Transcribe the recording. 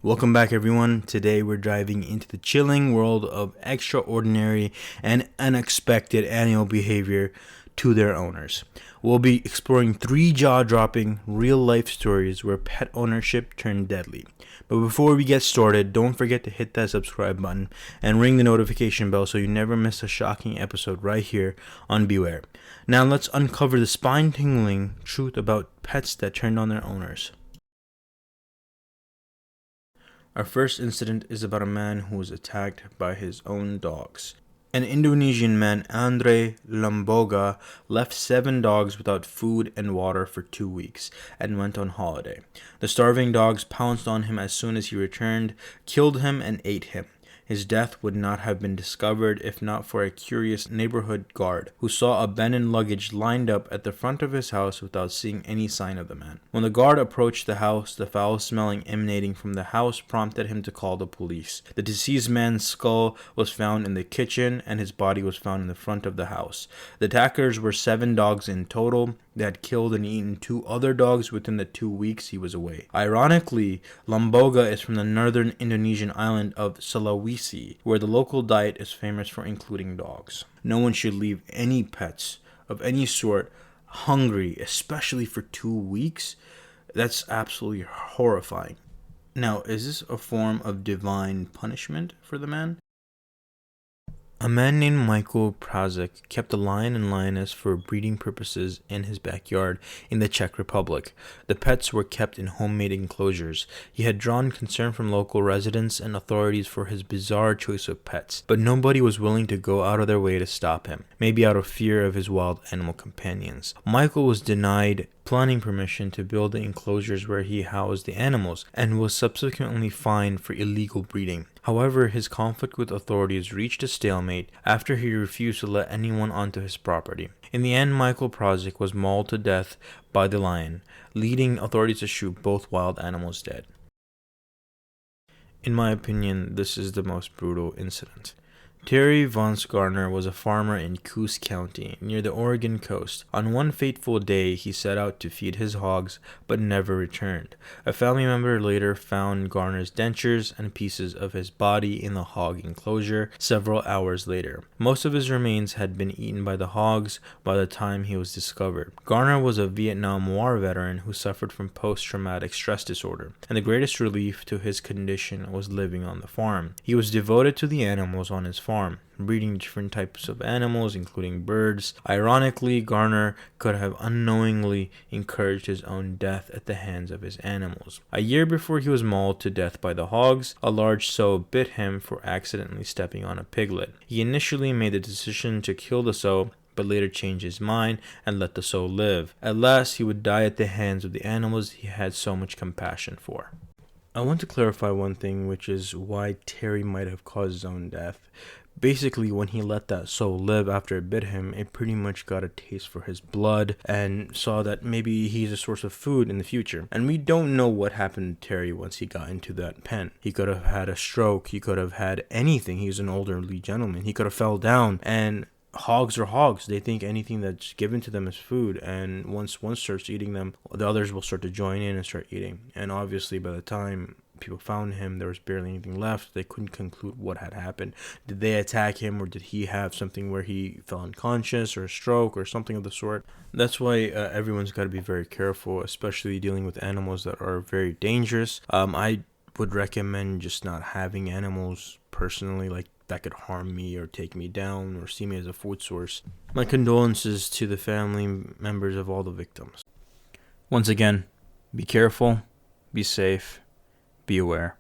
Welcome back, everyone. Today we're diving into the chilling world of extraordinary and unexpected animal behavior to their owners. We'll be exploring 3 jaw-dropping real-life stories where pet ownership turned deadly. But before we get started, don't forget to hit that subscribe button and ring the notification bell so you never miss a shocking episode right here on Beware. Now let's uncover the spine-tingling truth about pets that turned on their owners. Our first incident is about a man who was attacked by his own dogs. An Indonesian man, Andre Lamboga, left 7 dogs without food and water for 2 weeks and went on holiday. The starving dogs pounced on him as soon as he returned, killed him, and ate him. His death would not have been discovered if not for a curious neighborhood guard who saw abandoned luggage lined up at the front of his house without seeing any sign of the man. When the guard approached the house, the foul smelling emanating from the house prompted him to call the police. The deceased man's skull was found in the kitchen and his body was found in the front of the house. The attackers were 7 dogs in total. They had killed and eaten 2 other dogs within the 2 weeks he was away. Ironically, Lamboga is from the northern Indonesian island of Sulawesi, where the local diet is famous for including dogs. No one should leave any pets of any sort hungry, especially for 2 weeks. That's absolutely horrifying. Now, is this a form of divine punishment for the man? A man named Michael Prazek kept a lion and lioness for breeding purposes in his backyard in the Czech Republic. The pets were kept in homemade enclosures. He had drawn concern from local residents and authorities for his bizarre choice of pets, but nobody was willing to go out of their way to stop him, maybe out of fear of his wild animal companions. Michael was denied planning permission to build the enclosures where he housed the animals and was subsequently fined for illegal breeding. However, his conflict with authorities reached a stalemate after he refused to let anyone onto his property. In the end, Michael Prazek was mauled to death by the lion, leading authorities to shoot both wild animals dead. In my opinion, this is the most brutal incident. Terry Vance Garner was a farmer in Coos County, near the Oregon coast. On one fateful day, he set out to feed his hogs, but never returned. A family member later found Garner's dentures and pieces of his body in the hog enclosure several hours later. Most of his remains had been eaten by the hogs by the time he was discovered. Garner was a Vietnam War veteran who suffered from post-traumatic stress disorder, and the greatest relief to his condition was living on the farm. He was devoted to the animals on his farm, breeding different types of animals, including birds. Ironically, Garner could have unknowingly encouraged his own death at the hands of his animals. A year before he was mauled to death by the hogs, a large sow bit him for accidentally stepping on a piglet. He initially made the decision to kill the sow, but later changed his mind and let the sow live. At last, he would die at the hands of the animals he had so much compassion for. I want to clarify one thing, which is why Terry might have caused his own death. Basically, when he let that soul live after it bit him, it pretty much got a taste for his blood and saw that maybe he's a source of food in the future. And we don't know what happened to Terry once he got into that pen. He could have had a stroke. He could have had anything. He's an elderly gentleman. He could have fell down. And hogs are hogs. They think anything that's given to them is food, and once one starts eating them, the others will start to join in and start eating. And obviously, by the time people found him, there was barely anything left. They couldn't conclude what had happened. Did they attack him, or did he have something where he fell unconscious, or a stroke, or something of the sort? That's why everyone's got to be very careful, especially dealing with animals that are very dangerous. I would recommend just not having animals personally, like that could harm me or take me down or see me as a food source. My condolences to the family members of all the victims. Once again, be careful, be safe, be aware.